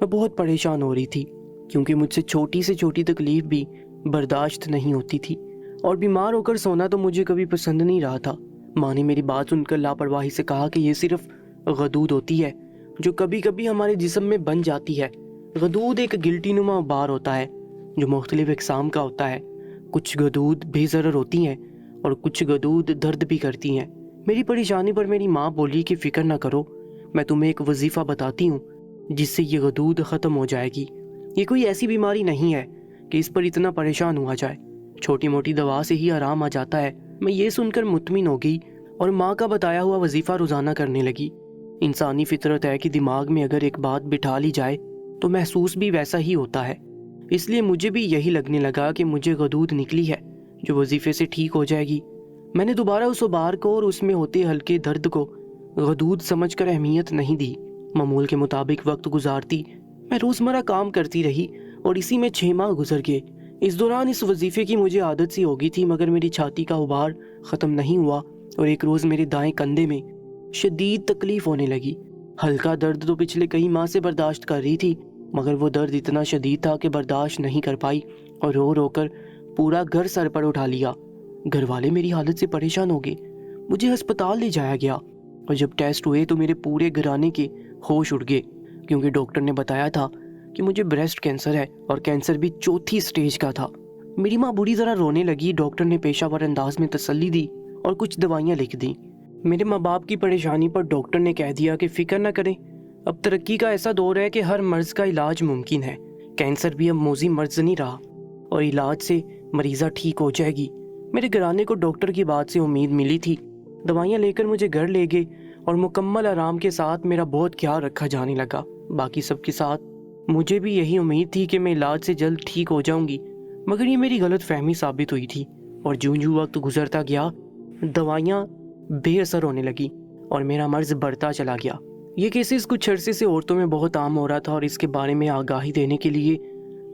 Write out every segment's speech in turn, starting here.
میں بہت پریشان ہو رہی تھی کیونکہ مجھ سے چھوٹی سے چھوٹی تکلیف بھی برداشت نہیں ہوتی تھی، اور بیمار ہو کر سونا تو مجھے کبھی پسند نہیں رہا تھا۔ ماں نے میری بات سن کر لاپرواہی سے کہا کہ یہ صرف غدود ہوتی ہے جو کبھی کبھی ہمارے جسم میں بن جاتی ہے۔ غدود ایک گلٹی نما غبار ہوتا ہے جو مختلف اقسام کا ہوتا ہے۔ کچھ غدود بے ضرر ہوتی ہیں اور کچھ غدود درد بھی کرتی ہیں۔ میری پریشانی پر میری ماں بولی کہ فکر نہ کرو، میں تمہیں ایک وظیفہ بتاتی ہوں جس سے یہ غدود ختم ہو جائے گی۔ یہ کوئی ایسی بیماری نہیں ہے کہ اس پر اتنا پریشان ہوا جائے، چھوٹی موٹی دوا سے ہی آرام آ جاتا ہے۔ میں یہ سن کر مطمئن ہو گئی اور ماں کا بتایا ہوا وظیفہ روزانہ کرنے لگی۔ انسانی فطرت ہے کہ دماغ میں اگر ایک بات بٹھا لی جائے تو محسوس بھی ویسا ہی ہوتا ہے، اس لیے مجھے بھی یہی لگنے لگا کہ مجھے غدود نکلی ہے جو وظیفے سے ٹھیک ہو جائے گی۔ میں نے دوبارہ اس غبار کو اور اس میں ہوتے ہلکے درد کو غدود سمجھ کر اہمیت نہیں دی، معمول کے مطابق وقت گزارتی میں روزمرہ کام کرتی رہی اور اسی میں 6 ماہ گزر گئے۔ اس دوران اس وظیفے کی مجھے عادت سی ہو گئی تھی، مگر میری چھاتی کا غبار ختم نہیں ہوا اور ایک روز میرے دائیں کندھے میں شدید تکلیف ہونے لگی۔ ہلکا درد تو پچھلے کئی ماہ سے برداشت کر رہی تھی، مگر وہ درد اتنا شدید تھا کہ برداشت نہیں کر پائی اور رو رو کر پورا گھر سر پر اٹھا لیا۔ گھر والے میری حالت سے پریشان ہو گئے۔ مجھے ہسپتال لے جایا گیا اور جب ٹیسٹ ہوئے تو میرے پورے گھرانے کے ہوش اڑ گئے، کیونکہ ڈاکٹر نے بتایا تھا کہ مجھے بریسٹ کینسر ہے اور کینسر بھی 4تھی سٹیج کا تھا۔ میری ماں بری طرح رونے لگی۔ ڈاکٹر نے پیشہ ور انداز میں تسلی دی اور کچھ دوائیاں لکھ دیں۔ میرے ماں باپ کی پریشانی پر ڈاکٹر نے کہہ دیا کہ فکر نہ کریں، اب ترقی کا ایسا دور ہے کہ ہر مرض کا علاج ممکن ہے۔ کینسر بھی اب موذی مرض نہیں رہا اور علاج سے مریضہ ٹھیک ہو جائے گی۔ میرے گھرانے کو ڈاکٹر کی بات سے امید ملی تھی۔ دوائیاں لے کر مجھے گھر لے گئے اور مکمل آرام کے ساتھ میرا بہت خیال رکھا جانے لگا۔ باقی سب کے ساتھ مجھے بھی یہی امید تھی کہ میں علاج سے جلد ٹھیک ہو جاؤں گی، مگر یہ میری غلط فہمی ثابت ہوئی تھی، اور جوں جوں وقت گزرتا گیا دوائیاں بے اثر ہونے لگی اور میرا مرض بڑھتا چلا گیا۔ یہ کیسز کچھ عرصے سے عورتوں میں بہت عام ہو رہا تھا اور اس کے بارے میں آگاہی دینے کے لیے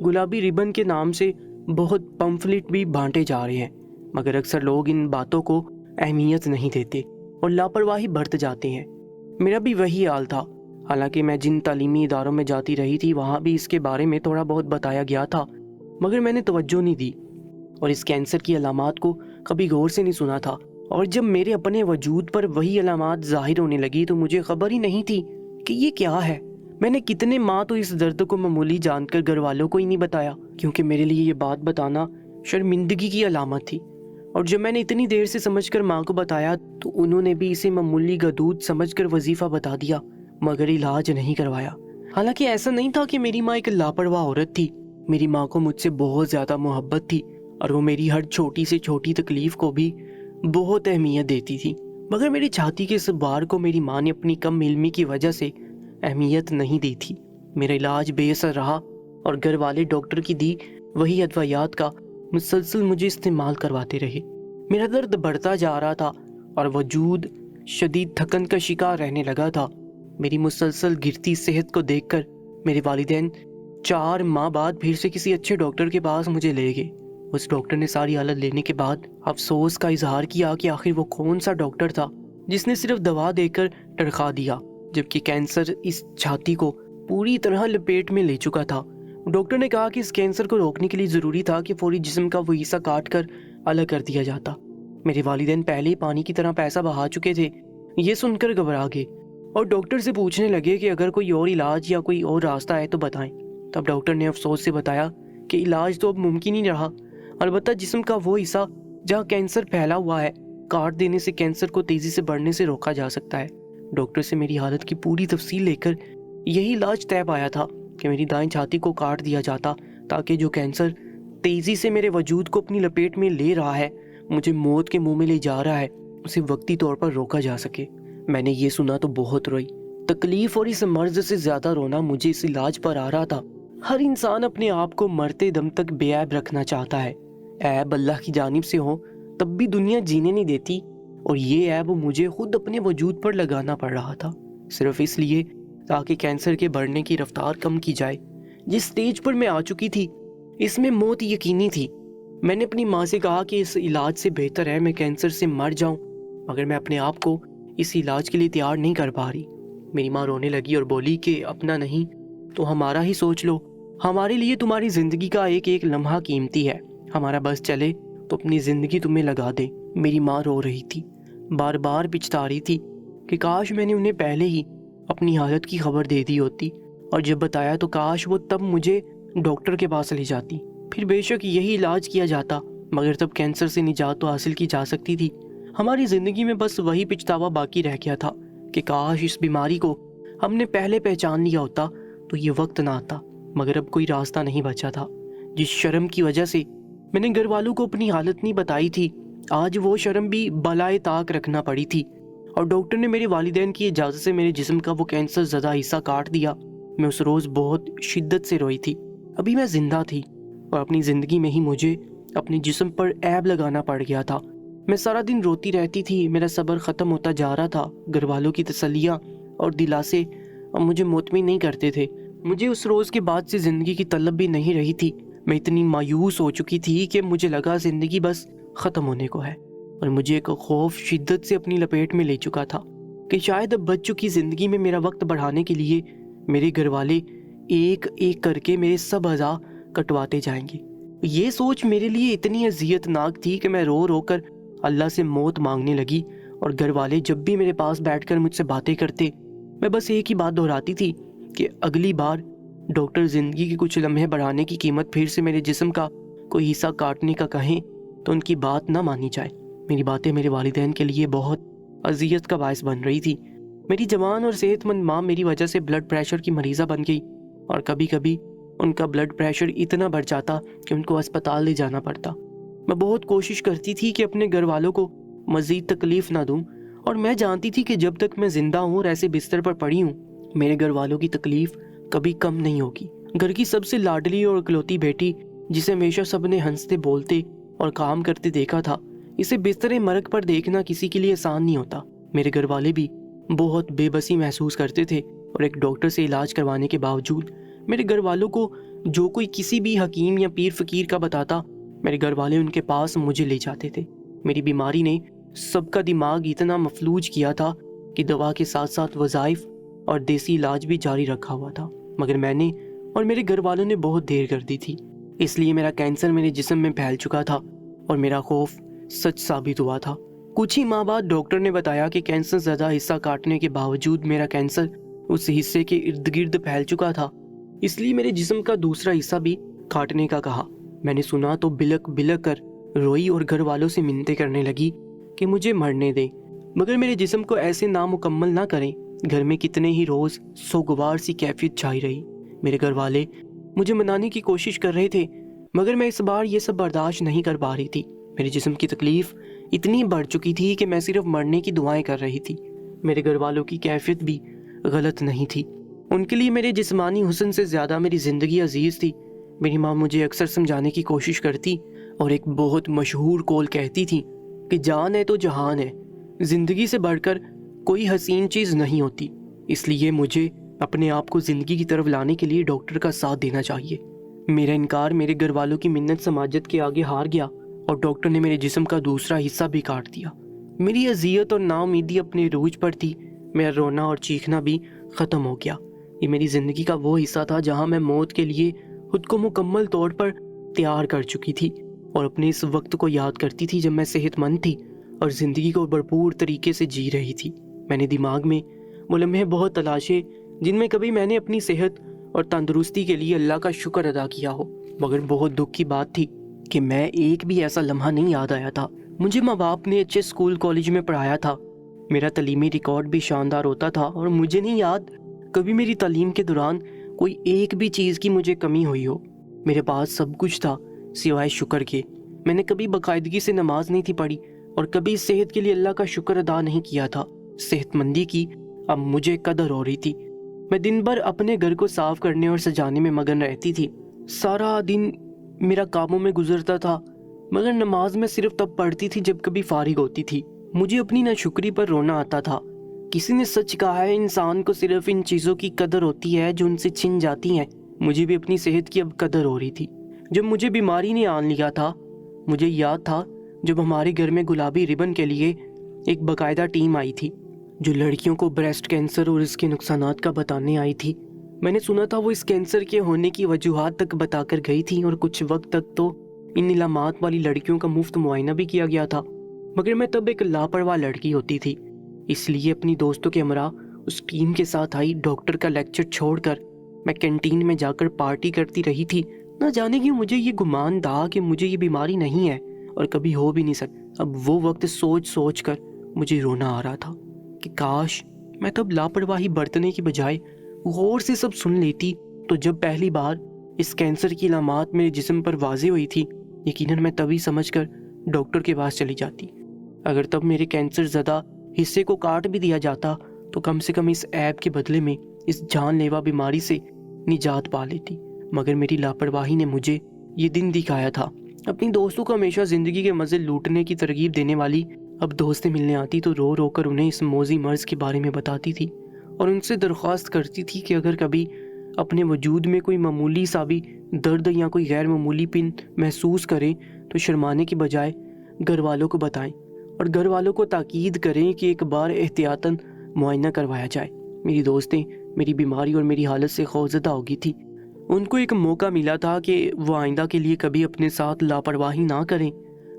گلابی ربن کے نام سے بہت پمفلٹ بھی بانٹے جا رہے ہیں، مگر اکثر لوگ ان باتوں کو اہمیت نہیں دیتے اور لاپرواہی برت جاتے ہیں۔ میرا بھی وہی حال تھا، حالانکہ میں جن تعلیمی اداروں میں جاتی رہی تھی وہاں بھی اس کے بارے میں تھوڑا بہت بتایا گیا تھا، مگر میں نے توجہ نہیں دی اور اس کینسر کی علامات کو کبھی غور سے نہیں سنا تھا۔ اور جب میرے اپنے وجود پر وہی علامات ظاہر ہونے لگی تو مجھے خبر ہی نہیں تھی کہ یہ کیا ہے۔ میں نے کتنے ماہ تو اس درد کو معمولی جان کر گھر والوں کو ہی نہیں بتایا، کیونکہ میرے لیے یہ بات بتانا شرمندگی کی علامت تھی، اور جب میں نے اتنی دیر سے سمجھ کر ماں کو بتایا تو انہوں نے بھی اسے معمولی غدود سمجھ کر وظیفہ بتا دیا، مگر علاج نہیں کروایا۔ حالانکہ ایسا نہیں تھا کہ میری ماں ایک لاپرواہ عورت تھی، میری ماں کو مجھ سے بہت زیادہ محبت تھی اور وہ میری ہر چھوٹی سے چھوٹی تکلیف کو بھی بہت اہمیت دیتی تھی، مگر میری چھاتی کے اس بار کو میری ماں نے اپنی کم علمی کی وجہ سے اہمیت نہیں دی تھی۔ میرا علاج بے اثر رہا اور گھر والے ڈاکٹر کی دی وہی ادویات کا مسلسل مجھے استعمال کرواتے رہے۔ میرا درد بڑھتا جا رہا تھا اور وجود شدید تھکن کا شکار رہنے لگا تھا۔ میری مسلسل گرتی صحت کو دیکھ کر میرے والدین 4 ماہ بعد پھر سے کسی اچھے ڈاکٹر کے پاس مجھے لے گئے۔ اس ڈاکٹر نے ساری حالت لینے کے بعد افسوس کا اظہار کیا کہ آخر وہ کون سا ڈاکٹر تھا جس نے صرف دوا دے کر ٹرخا دیا، جبکہ کینسر اس چھاتی کو پوری طرح لپیٹ میں لے چکا تھا۔ ڈاکٹر نے کہا کہ اس کینسر کو روکنے کے لیے ضروری تھا کہ فوری جسم کا وہ حصہ کاٹ کر الگ کر دیا جاتا۔ میرے والدین پہلے ہی پانی کی طرح پیسہ بہا چکے تھے، یہ سن کر گھبرا گئے اور ڈاکٹر سے پوچھنے لگے کہ اگر کوئی اور علاج یا کوئی اور راستہ ہے تو بتائیں۔ تب ڈاکٹر نے افسوس سے بتایا کہ علاج تو اب ممکن ہی رہا، البتہ جسم کا وہ حصہ جہاں کینسر پھیلا ہوا ہے کاٹ دینے سے کینسر کو تیزی سے بڑھنے سے روکا جا سکتا ہے۔ ڈاکٹر سے میری حالت کی پوری تفصیل لے کر یہی علاج طے پایا تھا کہ میری دائیں چھاتی کو کاٹ دیا جاتا تاکہ جو کینسر تیزی سے میرے وجود کو اپنی لپیٹ میں لے رہا ہے، مجھے موت کے منہ میں لے جا رہا ہے، اسے وقتی طور پر روکا جا سکے۔ میں نے یہ سنا تو بہت روئی۔ تکلیف اور اس مرض سے زیادہ رونا مجھے اس علاج پر آ رہا تھا۔ ہر انسان اپنے آپ کو مرتے دم تک بے عیب رکھنا چاہتا ہے، عیب اللہ کی جانب سے ہو تب بھی دنیا جینے نہیں دیتی، اور یہ عیب مجھے خود اپنے وجود پر لگانا پڑ رہا تھا، صرف اس لیے تاکہ کینسر کے بڑھنے کی رفتار کم کی جائے۔ جس سٹیج پر میں آ چکی تھی اس میں موت یقینی تھی۔ میں نے اپنی ماں سے کہا کہ اس علاج سے بہتر ہے میں کینسر سے مر جاؤں، مگر میں اپنے آپ کو اس علاج کے لیے تیار نہیں کر پا رہی۔ میری ماں رونے لگی اور بولی کہ اپنا نہیں تو ہمارا ہی سوچ لو۔ ہمارے لیے تمہاری زندگی کا ایک ایک لمحہ قیمتی ہے، ہمارا بس چلے تو اپنی زندگی تمہیں لگا دے۔ میری ماں رو رہی تھی، بار بار پچھتا رہی تھی کہ کاش میں نے انہیں پہلے ہی اپنی حالت کی خبر دے دی ہوتی، اور جب بتایا تو کاش وہ تب مجھے ڈاکٹر کے پاس لے جاتی، پھر بے شک یہی علاج کیا جاتا، مگر تب کینسر سے نجات تو حاصل کی جا سکتی تھی۔ ہماری زندگی میں بس وہی پچھتاوا باقی رہ گیا تھا کہ کاش اس بیماری کو ہم نے پہلے پہچان لیا ہوتا تو یہ وقت نہ آتا، مگر اب کوئی راستہ نہیں بچا تھا۔ جس شرم کی وجہ سے میں نے گھر والوں کو اپنی حالت نہیں بتائی تھی، آج وہ شرم بھی بالائے طاق رکھنا پڑی تھی، اور ڈاکٹر نے میرے والدین کی اجازت سے میرے جسم کا وہ کینسر زدہ حصہ کاٹ دیا۔ میں اس روز بہت شدت سے روئی تھی۔ ابھی میں زندہ تھی اور اپنی زندگی میں ہی مجھے اپنے جسم پر عیب لگانا پڑ گیا تھا۔ میں سارا دن روتی رہتی تھی، میرا صبر ختم ہوتا جا رہا تھا۔ گھر والوں کی تسلیاں اور دلاسے مجھے مطمئن نہیں کرتے تھے۔ مجھے اس روز کے بعد سے زندگی کی طلب بھی نہیں رہی تھی۔ میں اتنی مایوس ہو چکی تھی کہ مجھے لگا زندگی بس ختم ہونے کو ہے، اور مجھے ایک خوف شدت سے اپنی لپیٹ میں لے چکا تھا کہ شاید اب بچ چکی زندگی میں میرا وقت بڑھانے کے لیے میرے گھر والے ایک ایک کر کے میرے سب اعضاء کٹواتے جائیں گے۔ یہ سوچ میرے لیے اتنی اذیت ناک تھی کہ میں رو رو کر اللہ سے موت مانگنے لگی، اور گھر والے جب بھی میرے پاس بیٹھ کر مجھ سے باتیں کرتے، میں بس ایک ہی بات دہراتی تھی کہ اگلی بار ڈاکٹر زندگی کے کچھ لمحے بڑھانے کی قیمت پھر سے میرے جسم کا کوئی حصہ کاٹنے کا کہیں تو ان کی بات نہ مانی جائے۔ میری باتیں میرے والدین کے لیے بہت اذیت کا باعث بن رہی تھی۔ میری جوان اور صحت مند ماں میری وجہ سے بلڈ پریشر کی مریضہ بن گئی، اور کبھی کبھی ان کا بلڈ پریشر اتنا بڑھ جاتا کہ ان کو اسپتال لے جانا پڑتا۔ میں بہت کوشش کرتی تھی کہ اپنے گھر والوں کو مزید تکلیف نہ دوں، اور میں جانتی تھی کہ جب تک میں زندہ ہوں اور ایسے بستر پر پڑی ہوں، میرے گھر والوں کی تکلیف کبھی کم نہیں ہوگی۔ گھر کی سب سے لاڈلی اور اکلوتی بیٹی، جسے ہمیشہ سب نے ہنستے بولتے اور کام کرتے دیکھا تھا، اسے بستر مرگ پر دیکھنا کسی کے لیے آسان نہیں ہوتا۔ میرے گھر والے بھی بہت بے بسی محسوس کرتے تھے، اور ایک ڈاکٹر سے علاج کروانے کے باوجود میرے گھر والوں کو جو کوئی کسی بھی حکیم یا پیر فقیر کا بتاتا، میرے گھر والے ان کے پاس مجھے لے جاتے تھے۔ میری بیماری نے سب کا دماغ اتنا مفلوج کیا تھا کہ دوا کے ساتھ ساتھ وظائف اور دیسی علاج بھی جاری رکھا ہوا تھا، مگر میں نے اور میرے گھر والوں نے بہت دیر کر دی تھی۔ اس لیے میرا کینسر میرے جسم میں پھیل چکا تھا، اور میرا خوف سچ ثابت ہوا تھا۔ کچھ ہی ماہ بعد ڈاکٹر نے بتایا کہ کینسر زدہ حصہ کاٹنے کے باوجود میرا کینسر اس حصے کے ارد گرد پھیل چکا تھا، اس لیے میرے جسم کا دوسرا حصہ بھی کاٹنے کا کہا۔ میں نے سنا تو بلک بلک کر روئی اور گھر والوں سے منتیں کرنے لگی کہ مجھے مرنے دیں، مگر میرے جسم کو ایسے نامکمل نہ کریں۔ گھر میں کتنے ہی روز سوگوار سی کیفیت چھائی رہی۔ میرے گھر والے مجھے منانے کی کوشش کر رہے تھے، مگر میں اس بار یہ سب برداشت نہیں کر پا رہی تھی۔ میرے جسم کی تکلیف اتنی بڑھ چکی تھی کہ میں صرف مرنے کی دعائیں کر رہی تھی۔ میرے گھر والوں کی کیفیت بھی غلط نہیں تھی، ان کے لیے میرے جسمانی حسن سے زیادہ میری زندگی عزیز تھی۔ میری ماں مجھے اکثر سمجھانے کی کوشش کرتی اور ایک بہت مشہور قول کہتی تھی کہ جان ہے تو جہان ہے، زندگی سے بڑھ کر کوئی حسین چیز نہیں ہوتی، اس لیے مجھے اپنے آپ کو زندگی کی طرف لانے کے لیے ڈاکٹر کا ساتھ دینا چاہیے۔ میرا انکار میرے گھر والوں کی منت سماجت کے آگے ہار گیا، اور ڈاکٹر نے میرے جسم کا دوسرا حصہ بھی کاٹ دیا۔ میری اذیت اور نا امیدی اپنے عروج پر تھی، میرا رونا اور چیخنا بھی ختم ہو گیا۔ یہ میری زندگی کا وہ حصہ تھا جہاں میں موت کے لیے خود کو مکمل طور پر تیار کر چکی تھی، اور اپنے اس وقت کو یاد کرتی تھی جب میں صحت مند تھی اور زندگی کو بھرپور طریقے سے جی رہی تھی۔ میں نے دماغ میں وہ لمحے بہت تلاشے جن میں کبھی میں نے اپنی صحت اور تندرستی کے لیے اللہ کا شکر ادا کیا ہو، مگر بہت دکھ کی بات تھی کہ میں ایک بھی ایسا لمحہ نہیں یاد آیا تھا۔ مجھے ماں باپ نے اچھے اسکول کالج میں پڑھایا تھا، میرا تعلیمی ریکارڈ بھی شاندار ہوتا تھا، اور مجھے نہیں یاد کبھی میری تعلیم کے دوران کوئی ایک بھی چیز کی مجھے کمی ہوئی ہو۔ میرے پاس سب کچھ تھا سوائے شکر کے۔ میں نے کبھی باقاعدگی سے نماز نہیں تھی پڑھی، اور کبھی صحت کے لیے اللہ کا شکر ادا نہیں کیا تھا۔ صحت مندی کی اب مجھے قدر ہو رہی تھی۔ میں دن بھر اپنے گھر کو صاف کرنے اور سجانے میں مگن رہتی تھی۔ سارا دن میرا کاموں میں گزرتا تھا، مگر نماز میں صرف تب پڑھتی تھی جب کبھی فارغ ہوتی تھی۔ مجھے اپنی ناشکری پر رونا آتا تھا۔ کسی نے سچ کہا ہے، انسان کو صرف ان چیزوں کی قدر ہوتی ہے جو ان سے چھن جاتی ہیں۔ مجھے بھی اپنی صحت کی اب قدر ہو رہی تھی۔ جب مجھے بیماری نے آن لیا تھا، مجھے یاد تھا جب ہمارے گھر میں گلابی ربن کے لیے ایک باقاعدہ ٹیم آئی تھی جو لڑکیوں کو بریسٹ کینسر اور اس کے نقصانات کا بتانے آئی تھی۔ میں نے سنا تھا وہ اس کینسر کے ہونے کی وجوہات تک بتا کر گئی تھی اور کچھ وقت تک تو ان علامات والی لڑکیوں کا مفت معائنہ بھی کیا گیا تھا، مگر میں تب ایک لاپرواہ لڑکی ہوتی تھی، اس لیے اپنی دوستوں کے ہمراہ اس ٹیم کے ساتھ آئی۔ ڈاکٹر کا لیکچر چھوڑ کر میں کینٹین میں جا کر پارٹی کرتی رہی تھی۔ نہ جانے کیوں مجھے یہ گمان تھا کہ مجھے یہ بیماری نہیں ہے اور کبھی ہو بھی نہیں سکتی۔ اب وہ وقت سوچ سوچ کر مجھے رونا آ رہا تھا کہ کاش میں تب لاپرواہی برتنے کی بجائے غور سے سب سن لیتی، تو جب پہلی بار اس کینسر کی علامات میرے جسم پر واضح ہوئی تھی، یقیناً میں تبھی سمجھ کر ڈاکٹر کے پاس چلی جاتی۔ اگر تب میرے کینسر زدہ حصے کو کاٹ بھی دیا جاتا تو کم سے کم اس عیب کے بدلے میں اس جان لیوا بیماری سے نجات پا لیتی، مگر میری لاپرواہی نے مجھے یہ دن دکھایا تھا۔ اپنی دوستوں کو ہمیشہ زندگی کے مزے لوٹنے کی ترغیب دینے والی اب دوستیں ملنے آتی تو رو رو کر انہیں اس موذی مرض کے بارے میں بتاتی تھی اور ان سے درخواست کرتی تھی کہ اگر کبھی اپنے وجود میں کوئی معمولی سا بھی درد یا کوئی غیر معمولی پن محسوس کریں تو شرمانے کی بجائے گھر والوں کو بتائیں اور گھر والوں کو تاکید کریں کہ ایک بار احتیاطاً معائنہ کروایا جائے۔ میری دوستیں میری بیماری اور میری حالت سے خوفزدہ ہو گئی تھی۔ ان کو ایک موقع ملا تھا کہ وہ آئندہ کے لیے کبھی اپنے ساتھ لاپرواہی نہ کریں،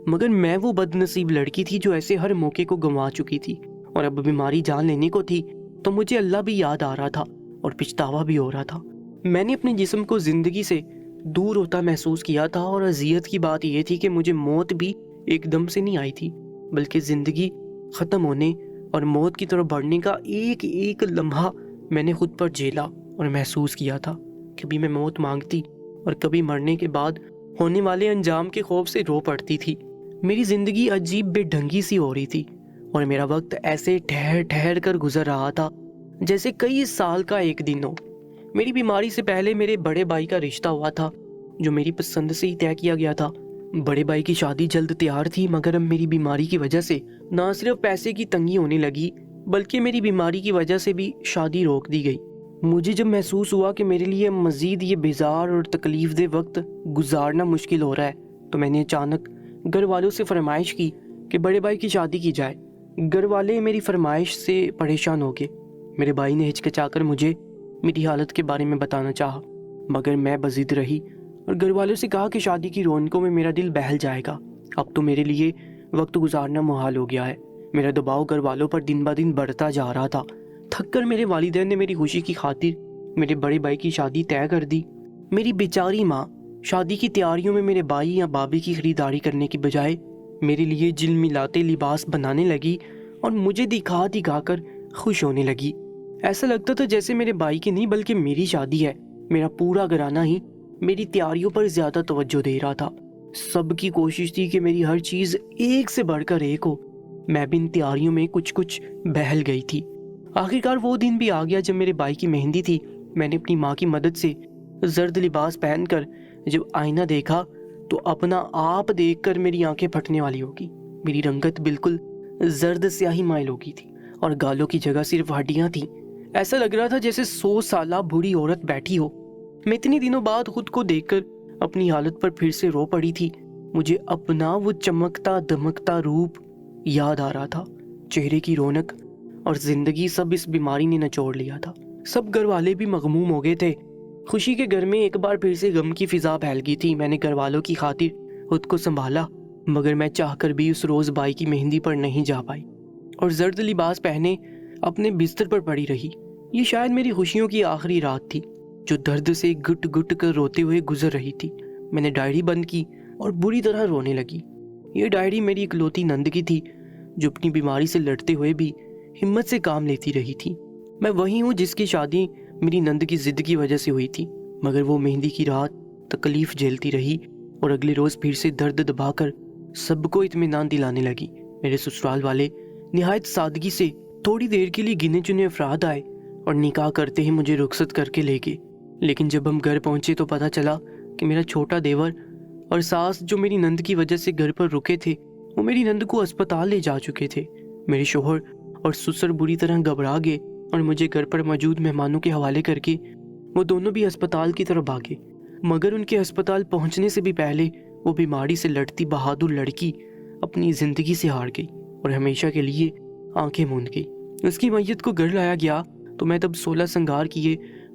مگر میں وہ بد نصیب لڑکی تھی جو ایسے ہر موقع کو گنوا چکی تھی، اور اب بیماری جان لینے کو تھی تو مجھے اللہ بھی یاد آ رہا تھا اور پچھتاوا بھی ہو رہا تھا۔ میں نے اپنے جسم کو زندگی سے دور ہوتا محسوس کیا تھا، اور اذیت کی بات یہ تھی کہ مجھے موت بھی ایک دم سے نہیں آئی تھی، بلکہ زندگی ختم ہونے اور موت کی طرف بڑھنے کا ایک ایک لمحہ میں نے خود پر جھیلا اور محسوس کیا تھا۔ کبھی میں موت مانگتی اور کبھی مرنے کے بعد ہونے والے انجام کے خوف سے رو پڑتی تھی۔ میری زندگی عجیب بے ڈھنگی سی ہو رہی تھی اور میرا وقت ایسے ٹھہر ٹھہر کر گزر رہا تھا جیسے کئی سال کا ایک دن ہو۔ میری بیماری سے پہلے میرے بڑے بھائی کا رشتہ ہوا تھا جو میری پسند سے ہی طے کیا گیا تھا۔ بڑے بھائی کی شادی جلد تیار تھی، مگر اب میری بیماری کی وجہ سے نہ صرف پیسے کی تنگی ہونے لگی بلکہ میری بیماری کی وجہ سے بھی شادی روک دی گئی۔ مجھے جب محسوس ہوا کہ میرے لیے مزید یہ بیزار اور تکلیف دہ وقت گزارنا مشکل ہو رہا ہے تو میں نے اچانک گھر والوں سے فرمائش کی کہ بڑے بھائی کی شادی کی جائے۔ گھر والے میری فرمائش سے پریشان ہو گئے۔ میرے بھائی نے ہچکچا کر مجھے میری حالت کے بارے میں بتانا چاہا، مگر میں بضد رہی اور گھر والوں سے کہا کہ شادی کی رونقوں میں میرا دل بہل جائے گا، اب تو میرے لیے وقت گزارنا محال ہو گیا ہے۔ میرا دباؤ گھر والوں پر دن بہ دن بڑھتا جا رہا تھا۔ تھک کر میرے والدین نے میری خوشی کی خاطر میرے بڑے بھائی کی شادی طے کر دی۔ میری بیچاری ماں شادی کی تیاریوں میں میرے بھائی یا بھابھی کی خریداری کرنے کی بجائے میرے لیے جلملاتے لباس بنانے لگی اور مجھے دکھا دکھا کر خوش ہونے لگی۔ ایسا لگتا تھا جیسے میرے بھائی کی نہیں بلکہ میری شادی ہے۔ میرا پورا گھرانہ ہی میری تیاریوں پر زیادہ توجہ دے رہا تھا۔ سب کی کوشش تھی کہ میری ہر چیز ایک سے بڑھ کر ایک ہو۔ میں بھی ان تیاریوں میں کچھ بہل گئی تھی۔ آخرکار وہ دن بھی آ گیا جب میرے بھائی کی مہندی تھی۔ میں نے اپنی ماں کی مدد سے زرد لباس پہن کر جب آئینہ دیکھا تو اپنا آپ دیکھ کر میری آنکھیں پھٹنے والی ہوگی۔ میری رنگت بالکل زرد سیاہی مائل ہو گئی تھی اور گالوں کی جگہ صرف ہڈیاں تھیں۔ ایسا لگ رہا تھا جیسے 100 سالہ بوڑھی عورت بیٹھی ہو۔ میں اتنی دنوں بعد خود کو دیکھ کر اپنی حالت پر پھر سے رو پڑی تھی۔ مجھے اپنا وہ چمکتا دمکتا روپ یاد آ رہا تھا۔ چہرے کی رونق اور زندگی سب اس بیماری نے نچوڑ لیا تھا۔ سب گھر والے بھی مغموم ہو گئے تھے۔ خوشی کے گھر میں ایک بار پھر سے غم کی فضا پھیل گئی تھی۔ میں نے گھر والوں کی خاطر خود کو سنبھالا، مگر میں چاہ کر بھی اس روز بھائی کی مہندی پر نہیں جا پائی اور زرد لباس پہنے اپنے بستر پر پڑی رہی۔ یہ شاید میری خوشیوں کی آخری رات تھی جو درد سے گٹ گٹ کر روتے ہوئے گزر رہی تھی۔ میں نے ڈائری بند کی اور بری طرح رونے لگی۔ یہ ڈائری میری اکلوتی نند کی تھی جو اپنی بیماری سے لڑتے ہوئے بھی ہمت سے کام لیتی رہی تھی۔ میں وہی ہوں جس کی شادی میری نند کی ضد کی وجہ سے ہوئی تھی، مگر وہ مہندی کی رات تکلیف جھیلتی رہی اور اگلے روز پھر سے درد دبا کر سب کو اطمینان دلانے لگی۔ میرے سسرال والے نہایت سادگی سے تھوڑی دیر کے لیے گنے چنے افراد آئے اور نکاح کرتے ہی مجھے رخصت کر کے لے گئے۔ لیکن جب ہم گھر پہنچے تو پتہ چلا کہ میرا چھوٹا دیور اور ساس جو میری نند کی وجہ سے گھر پر رکے تھے وہ میری نند کو اسپتال لے جا چکے تھے۔ میرے شوہر اور سسر بری طرح گھبرا گئے اور مجھے گھر پر موجود مہمانوں کے حوالے کر کے وہ دونوں بھی اسپتال کی طرف بھاگے، مگر ان کے اسپتال پہنچنے سے بھی پہلے وہ بیماری سے لڑتی بہادر لڑکی اپنی زندگی سے ہار گئی اور ہمیشہ کے لیے آنکھیں موند گئی۔ اس کی میت کو گھر لایا گیا تو میں تب 16 سنگار کیے